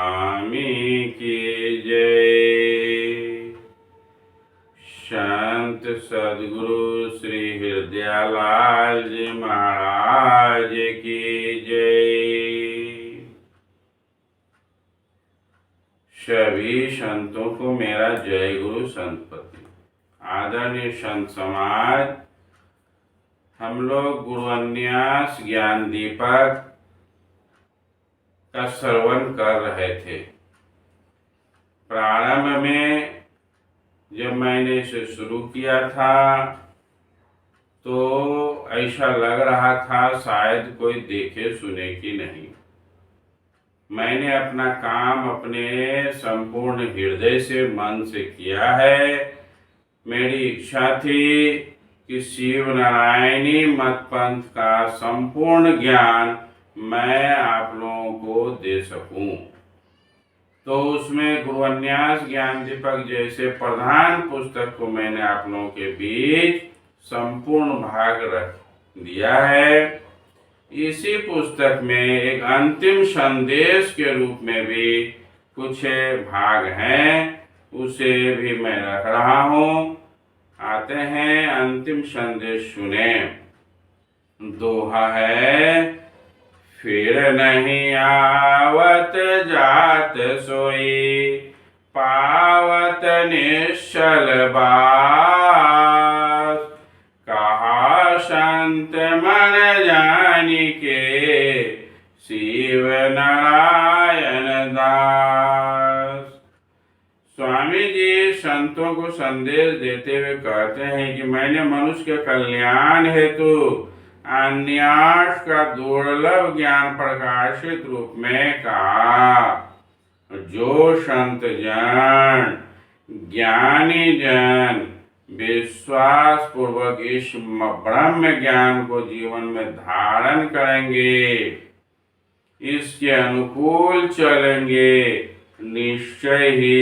स्वामी की जय। संत सद्गुरु श्री हृदयालाल जी महाराज की जय। सभी संतों को मेरा जय गुरु संतपति। आदरणीय संत समाज, हम लोग गुरु अन्यास ज्ञान दीपक का श्रवण कर रहे थे। प्रारंभ में जब मैंने इसे शुरू किया था तो ऐसा लग रहा था शायद कोई देखे सुने कि नहीं। मैंने अपना काम अपने संपूर्ण हृदय से मन से किया है। मेरी इच्छा थी कि शिव नारायणी मत पंथ का संपूर्ण ज्ञान मैं आप लोगों को दे सकूं। तो उसमें गुरु अन्यास ज्ञान दीपक जैसे प्रधान पुस्तक को मैंने आप लोगों के बीच संपूर्ण भाग रख दिया है। इसी पुस्तक में एक अंतिम संदेश के रूप में भी कुछ भाग हैं, उसे भी मैं रख रहा हूँ। आते हैं अंतिम संदेश सुने। दोहा है, फिर नहीं आवत जात सोई, पावत निश्चल बास। कहा संत मन जानी के, शिव नारायण दास। स्वामी जी संतों को संदेश देते हुए कहते हैं कि मैंने मनुष्य के कल्याण हेतु अन्यास का दुर्लभ ज्ञान प्रकाशित रूप में कहा। जो संत जन ज्ञानी जन विश्वास पूर्वक इस ब्रह्म ज्ञान को जीवन में धारण करेंगे, इसके अनुकूल चलेंगे, निश्चय ही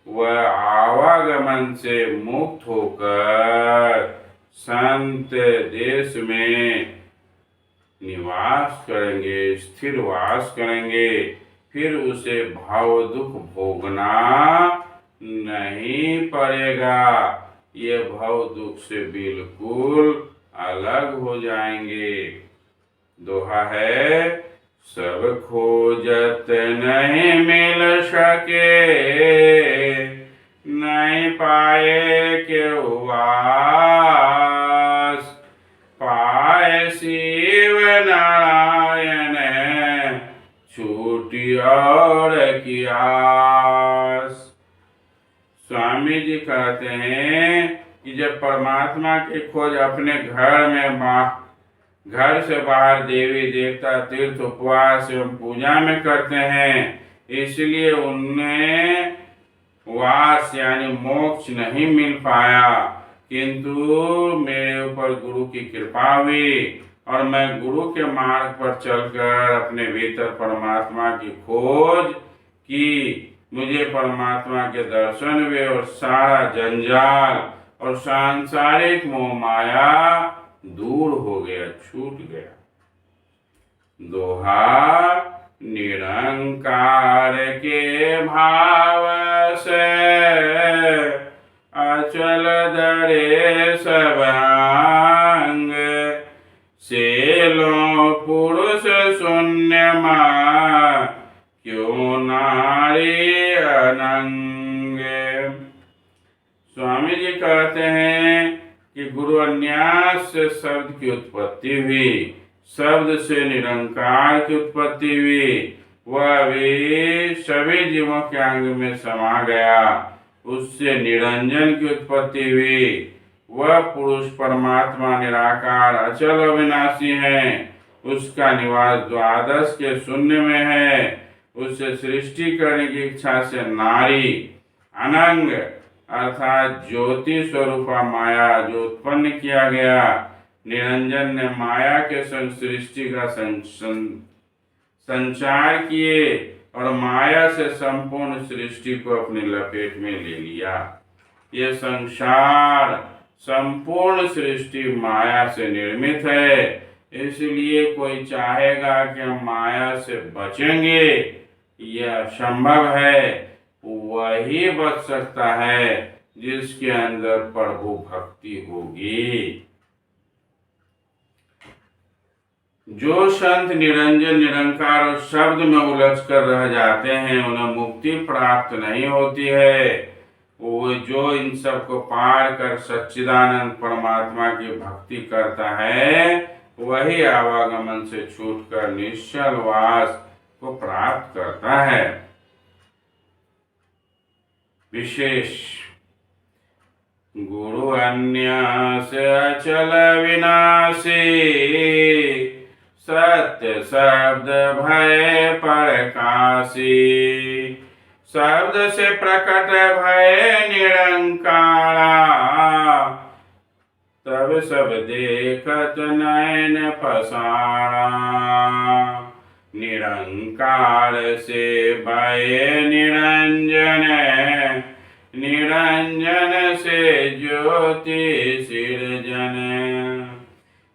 वह आवागमन से मुक्त होकर संत देश में निवास करेंगे, स्थिर वास करेंगे। फिर उसे भाव दुख भोगना नहीं पड़ेगा। ये भाव दुख से बिल्कुल अलग हो जाएंगे। दोहा है, सब खोजत नहीं मिल सके, नहीं पाए केहू आस। पाए शिव नारायण छूटी और की आस। स्वामी जी कहते हैं कि जब परमात्मा की खोज अपने घर से बाहर देवी देवता तीर्थ उपवास एवं पूजा में करते हैं, इसलिए उन्हें वास यानी मोक्ष नहीं मिल पाया। किंतु मेरे ऊपर गुरु की कृपा हुई और मैं गुरु के मार्ग पर चलकर अपने भीतर परमात्मा की खोज की। मुझे परमात्मा के दर्शन हुए और सारा जंजाल और सांसारिक मोह माया दूर हो गया, छूट गया। दोहा, निरंकार के भाव से अचल धरे सब अंग। सेलो पुरुष शून्य मां, क्यों नारी अनंग। स्वामी जी कहते हैं कि गुरु अन्यास से शब्द की उत्पत्ति हुई, शब्द से निरंकार की उत्पत्ति हुई। वह भी सभी जीवों के अंग में समा गया, उससे निरंजन की उत्पत्ति हुई। वह पुरुष परमात्मा निराकार अचल अविनाशी है। उसका निवास द्वादश के शून्य में है। उससे सृष्टि करने की इच्छा से नारी अनंग अर्थात ज्योति स्वरूपा माया जो उत्पन्न किया गया, निरंजन ने माया के संग सृष्टि का संचार किए और माया से संपूर्ण सृष्टि को अपनी लपेट में ले लिया। ये संसार संपूर्ण सृष्टि माया से निर्मित है। इसलिए कोई चाहेगा कि हम माया से बचेंगे यह असंभव है। वही बच सकता है जिसके अंदर प्रभु भक्ति होगी। जो संत निरंजन निरंकार और शब्द में उलझ कर रह जाते हैं उन्हें मुक्ति प्राप्त नहीं होती है। वो जो इन सब को पार कर सच्चिदानंद परमात्मा की भक्ति करता है वही आवागमन से छूटकर निश्चल वास को प्राप्त करता है। विशेष गुरु अन्यास अचल विनाशी, सत्य शब्द भय प्रकाशी। शब्द से प्रकट भय निरंकारा, तब सब देखत नयन पसारा। निरंकार से भय निरंजन, निरंजन से ज्योति सृजन।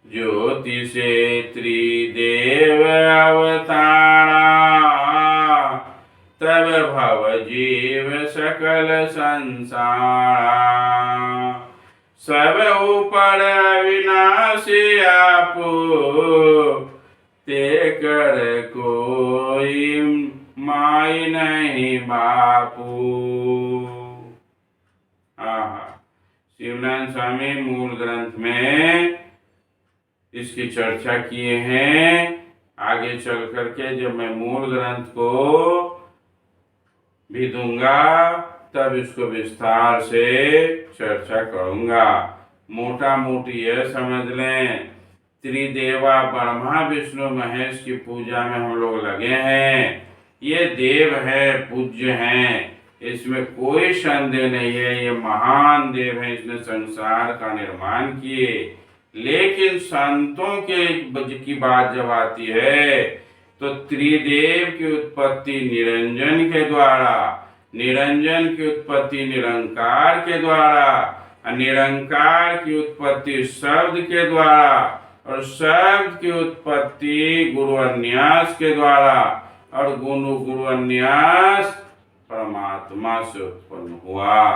ज्योति से त्रिदेव अवतारा, तब भव जीव सकल संसारा। सब ऊपर अविनाशी आपो, ते कर कोई माई नहीं बापू। शिवानंद स्वामी मूल ग्रंथ में इसकी चर्चा किए हैं। आगे चल करके जब मैं मूल ग्रंथ को भी दूंगा तब इसको विस्तार से चर्चा करूंगा। मोटा मोटी यह समझ लें, त्रिदेवा ब्रह्मा विष्णु महेश की पूजा में हम लोग लगे हैं। ये देव है, पूज्य हैं, इसमें कोई संदेह नहीं है। ये महान देव है, इसने संसार का निर्माण किए। लेकिन संतों के की बात जब आती है तो त्रिदेव की उत्पत्ति निरंजन के द्वारा, निरंजन की उत्पत्ति निरंकार के द्वारा, निरंकार की उत्पत्ति शब्द के द्वारा और शब्द की उत्पत्ति गुरु अन्यास के द्वारा और गुरु अन्यास परमात्मा से उत्पन्न हुआ।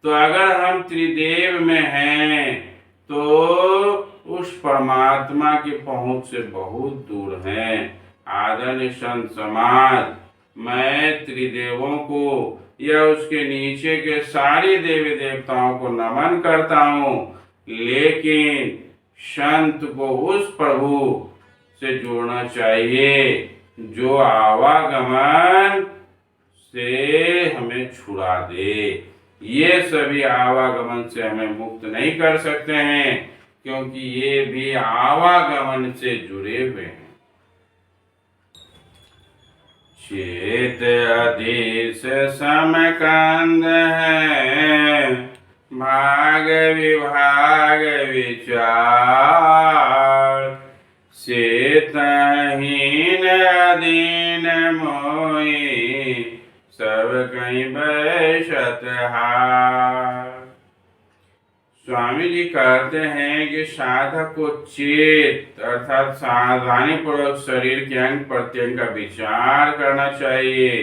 तो अगर हम त्रिदेव में हैं तो उस परमात्मा की पहुंच से बहुत दूर हैं। आदरणीय संत समाज, मैं त्रिदेवों को या उसके नीचे के सारे देवी देवताओं को नमन करता हूँ, लेकिन संत को उस प्रभु से जोड़ना चाहिए जो आवागमन से हमें छुड़ा दे। ये सभी आवागमन से हमें मुक्त नहीं कर सकते हैं, क्योंकि ये भी आवागमन से जुड़े हुए हैं। चेत अधीश समकंद है, भाग विभाग विचार। चेतहीन अधीन मोई, सब कहीं बैसत हार। स्वामी जी कहते हैं कि साधक को चेत अर्थात सावधानी पूर्वक शरीर के अंग प्रत्यंग का विचार करना चाहिए।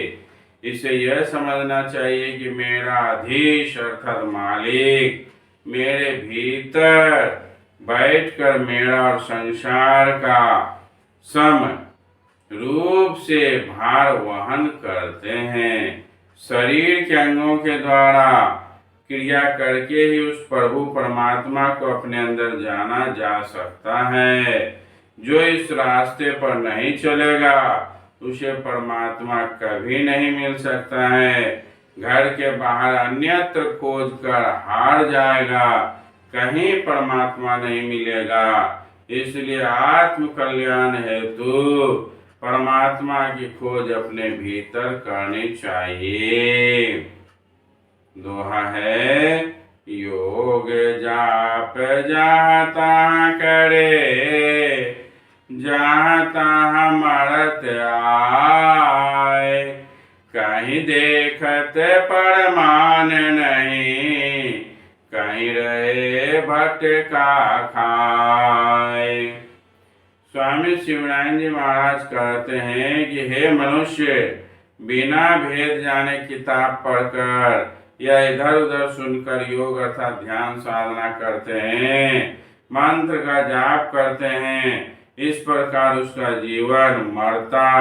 इसे यह समझना चाहिए कि मेरा अधीश अर्थात मालिक मेरे भीतर बैठकर मेरा और संसार का सम रूप से भार वहन करते हैं। शरीर के अंगों के द्वारा क्रिया करके ही उस प्रभु परमात्मा को अपने अंदर जाना जा सकता है। जो इस रास्ते पर नहीं चलेगा उसे परमात्मा कभी नहीं मिल सकता है। घर के बाहर अन्यत्र खोज कर हार जाएगा, कहीं परमात्मा नहीं मिलेगा। इसलिए आत्म कल्याण हेतु परमात्मा की खोज अपने भीतर करनी चाहिए। दोहा है, योग जाप जहाँ तहाँ करे, जहाँ तहाँ मरत आए। कहीं देखत परमान नहीं, कहीं रहे भटका खाए। स्वामी शिवनारायण जी महाराज कहते हैं कि हे मनुष्य, बिना भेद जाने किताब पढ़कर या इधर उधर सुनकर योग अर्थात ध्यान साधना करते हैं, मंत्र का जाप करते हैं, इस प्रकार उसका जीवन मरता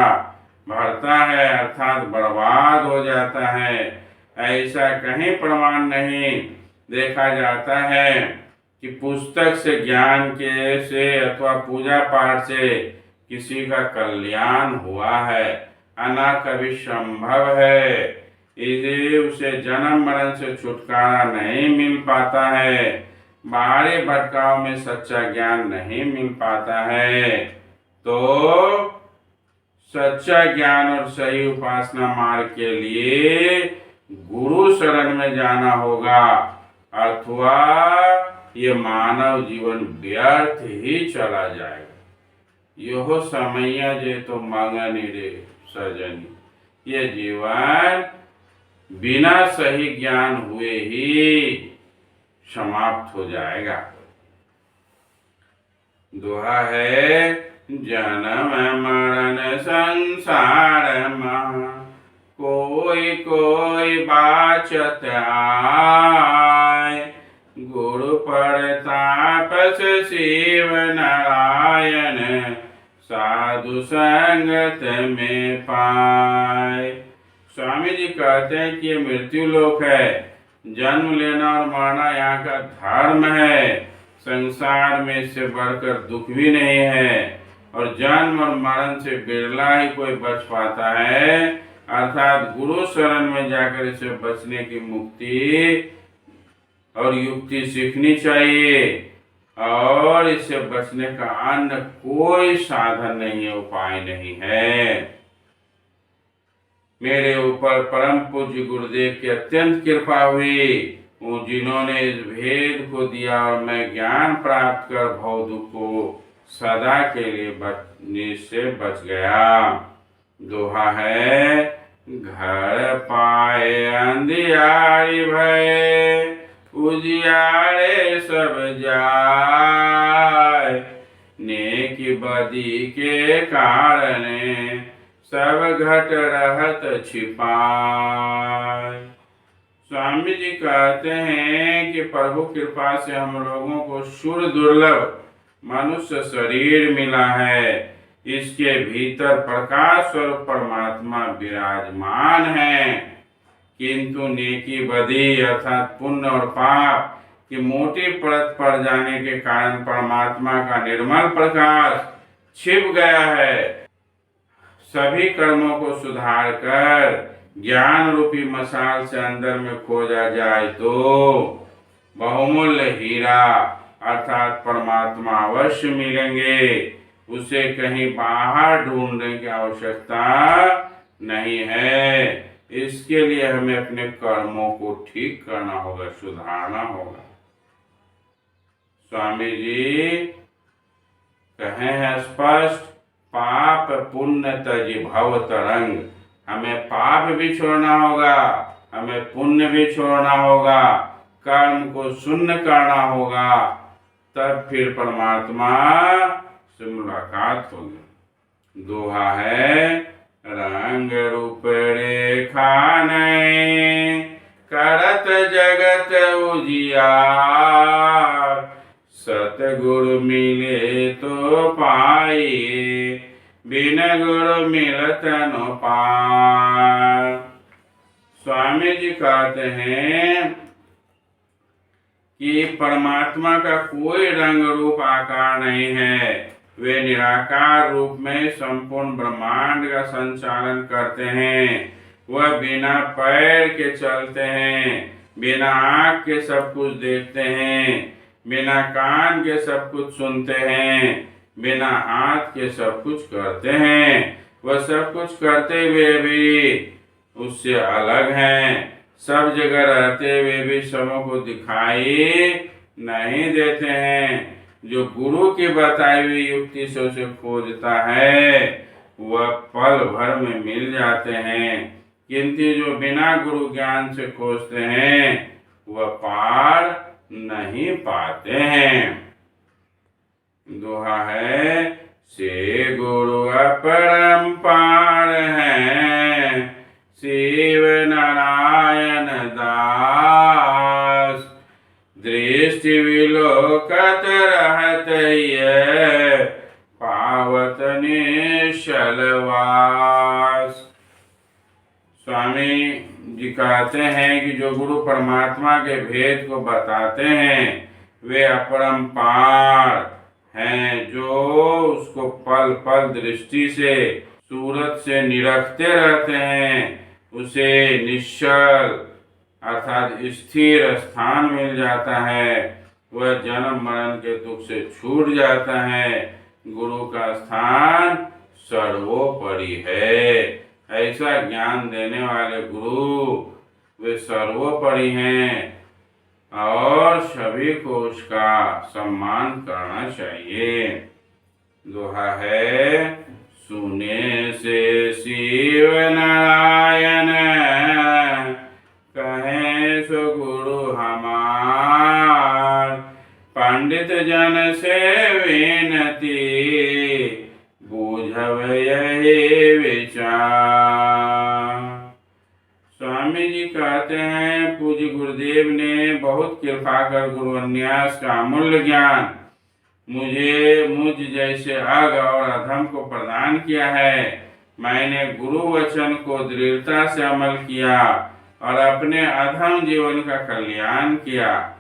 भरता है अर्थात बर्बाद हो जाता है। ऐसा कहीं प्रमाण नहीं देखा जाता है कि पुस्तक से ज्ञान के से अथवा पूजा पाठ से किसी का कल्याण हुआ है, ना कभी संभव है। इसलिए उसे जन्म मरण से छुटकारा नहीं मिल पाता है, बाहरी भटकाव में सच्चा ज्ञान नहीं मिल पाता है। तो सच्चा ज्ञान और सही उपासना मार्ग के लिए गुरु शरण में जाना होगा, अथवा ये मानव जीवन व्यर्थ ही चला जाएगा। यह समय जे तो मंगनी रे सजनी, ये जीवन बिना सही ज्ञान हुए ही समाप्त हो जाएगा। दोहा है, जन्म मरण संसार में कोई कोई बाचत आय, गुरु प्रताप शिव नारायण साधु संगत में पाए। स्वामी जी कहते हैं कि ये मृत्यु लोक है, जन्म लेना और मरना यहाँ का धर्म है, संसार में इससे बढ़कर दुख भी नहीं है, और जन्म और मरण से बिरला ही कोई बच पाता है, अर्थात गुरु शरण में जाकर इसे बचने की मुक्ति और युक्ति सीखनी चाहिए, और इससे बचने का अन्य कोई साधन नहीं है, उपाय नहीं है। मेरे ऊपर परम पूज्य गुरुदेव की अत्यंत कृपा हुई, जिन्होंने इस भेद को दिया और मैं ज्ञान प्राप्त कर भव दुख को सदा के लिए बचने से बच गया। दोहा है, घर पाए अंधियारी भय, उजियारे सब जाय, नेकी बदी के कारण सब घट रहत छिपाय। स्वामी जी कहते हैं कि प्रभु कृपा से हम लोगों को शुद्ध दुर्लभ मनुष्य शरीर मिला है, इसके भीतर प्रकाश स्वरूप परमात्मा विराजमान है, किंतु नेकी बदी अर्थात पुण्य और पाप की मोटी परत पड़ जाने के कारण परमात्मा का निर्मल प्रकाश छिप गया है। सभी कर्मों को सुधार कर ज्ञान रूपी मशाल से अंदर में खोजा जाए तो बहुमूल्य हीरा अर्थात परमात्मा अवश्य मिलेंगे, उसे कहीं बाहर ढूंढने की आवश्यकता नहीं है। इसके लिए हमें अपने कर्मों को ठीक करना होगा, सुधारना होगा। स्वामी जी कहे हैं स्पष्ट, पाप पुण्य तज भव तरंग, हमें पाप भी छोड़ना होगा, हमें पुण्य भी छोड़ना होगा, कर्म को शून्य करना होगा, तब फिर परमात्मा से मुलाकात होगी। दोहा है, रंग रूप रेखा नहीं करत जगत उजियार, सतगुरु मिले तो पाए बिन गुरु मिलत न पार। स्वामी जी कहते हैं कि परमात्मा का कोई रंग रूप आकार नहीं है, वे निराकार रूप में संपूर्ण ब्रह्मांड का संचालन करते हैं। वह बिना पैर के चलते हैं, बिना आँख के सब कुछ देखते हैं, बिना कान के सब कुछ सुनते हैं, बिना हाथ के सब कुछ करते हैं। वह सब कुछ करते हुए भी उससे अलग हैं, सब जगह रहते हुए भी सबों को दिखाई नहीं देते हैं। जो गुरु की बताई हुई युक्ति से उसे खोजता है वह पल भर में मिल जाते हैं, किंतु जो बिना गुरु ज्ञान से खोजते हैं वह पार नहीं पाते हैं। दोहा है, से गुरु अपरंपार हैं शिव नारायण दास। दृष्टि विलोकत रहत ये पावत निश्चलवास। स्वामी जी कहते हैं कि जो गुरु परमात्मा के भेद को बताते हैं वे अपरंपार हैं, जो उसको पल पल दृष्टि से सूरत से निरखते रहते हैं, उसे निश्चल अर्थात स्थिर स्थान मिल जाता है, वह जन्म मरण के दुख से छूट जाता है। गुरु का स्थान सर्वोपरि है। ऐसा ज्ञान देने वाले गुरु वे सर्वोपरि हैं और सभी को उसका सम्मान करना चाहिए। दोहा है, सुने से शिव नारायण कहें सो गुरु हमार। पंडित जन से विनती बूझब यही विचार। स्वामी जी कहते हैं, पूज्य गुरुदेव ने बहुत कृपा कर गुरुन्यास का अमूल्य ज्ञान मुझ जैसे अग और अधम को प्रदान किया है। मैंने गुरु वचन को दृढ़ता से अमल किया और अपने अधम जीवन का कल्याण किया।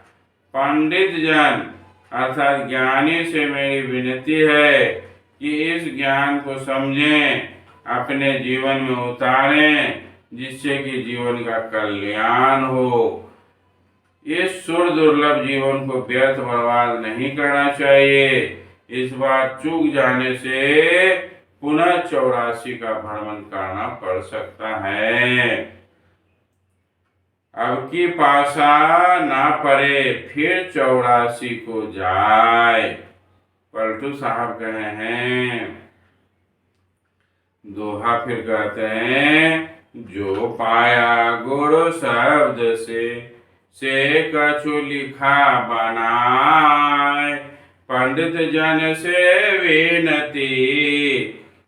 पंडित जन अर्थात ज्ञानी से मेरी विनती है कि इस ज्ञान को समझें, अपने जीवन में उतारें, जिससे कि जीवन का कल्याण हो। इस सुर दुर्लभ जीवन को व्यर्थ बर्बाद नहीं करना चाहिए। इस बार चूक जाने से पुनः 84 का भ्रमण करना पड़ सकता है। अब की पासा ना पड़े, फिर 84 को जाए। पलटू साहब कहे हैं। दोहा फिर कहते हैं, जो पाया गुरु शब्द से कछु लिखा बनाए। पंडित जन से विनती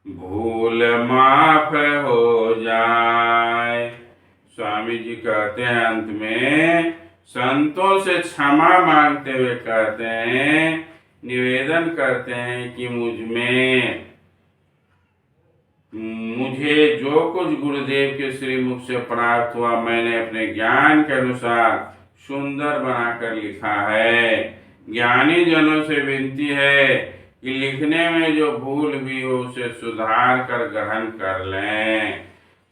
भूल माफ हो जाए। स्वामी जी कहते हैं अंत में, संतों से क्षमा मांगते हुए कहते हैं, निवेदन करते हैं कि मुझे जो कुछ गुरुदेव के श्रीमुख से प्राप्त हुआ, मैंने अपने ज्ञान के अनुसार सुंदर बनाकर लिखा है। ज्ञानी जनों से विनती है कि लिखने में जो भूल भी हो उसे सुधार कर ग्रहण कर लें।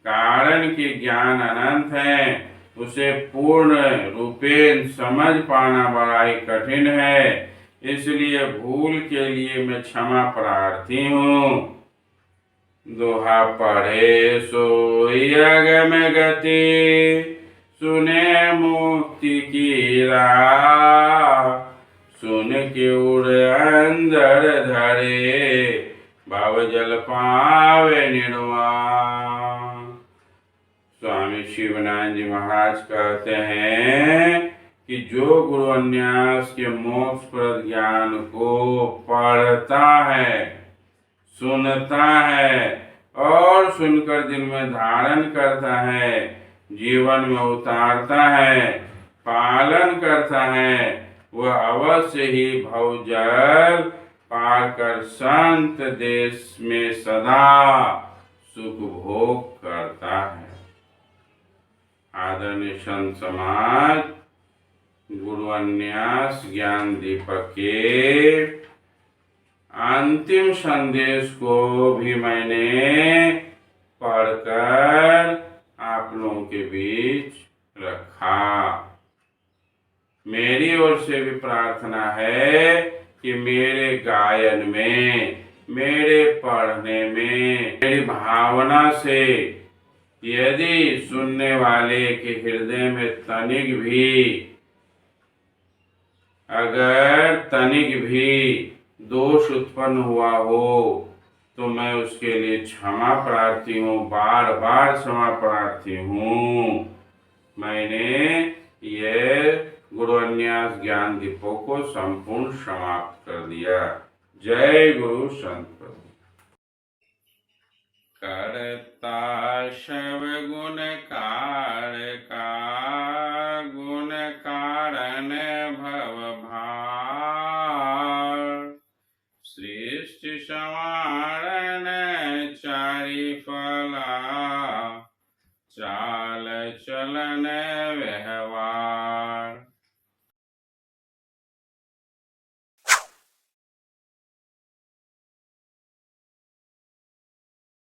कारण कि ज्ञान अनंत है, उसे पूर्ण रूपेण समझ पाना बड़ा ही कठिन है। इसलिए भूल के लिए मैं क्षमा प्रार्थी हूँ। दोहा पढ़े सोई अगम गति, सुने मुक्ति की राह। सुन के उड़ अंदर धरे, भव जल पावे निर्वाण। स्वामी शिवनारायण जी महाराज कहते हैं कि जो गुरु अन्यास के मोक्षप्रद ज्ञान को पढ़ता है, सुनता है और सुनकर दिल में धारण करता है, जीवन में उतारता है, पालन करता है, वह अवश्य ही भवजल पार कर संत देश में सदा सुख भोग करता है। आदरणीय संत समाज, गुरु अन्यास ज्ञान दीपक के अंतिम संदेश को भी मैंने पढ़कर आप लोगों के बीच रखा। मेरी ओर से भी प्रार्थना है कि मेरे गायन में, मेरे पढ़ने में, मेरी भावना से यदि सुनने वाले के हृदय में तनिक भी दोष उत्पन्न हुआ हो तो मैं उसके लिए क्षमा प्रार्थी हूँ, बार बार क्षमा प्रार्थी हूँ। मैंने ये गुरु अन्यास ज्ञान दीपों को संपूर्ण समाप्त कर दिया। जय गुरु संत प्रभु। करता शव गुण कारका, गुण कारण भव भार। सृष्टि संवारण चारि फला, चाल चलन व्यवहार।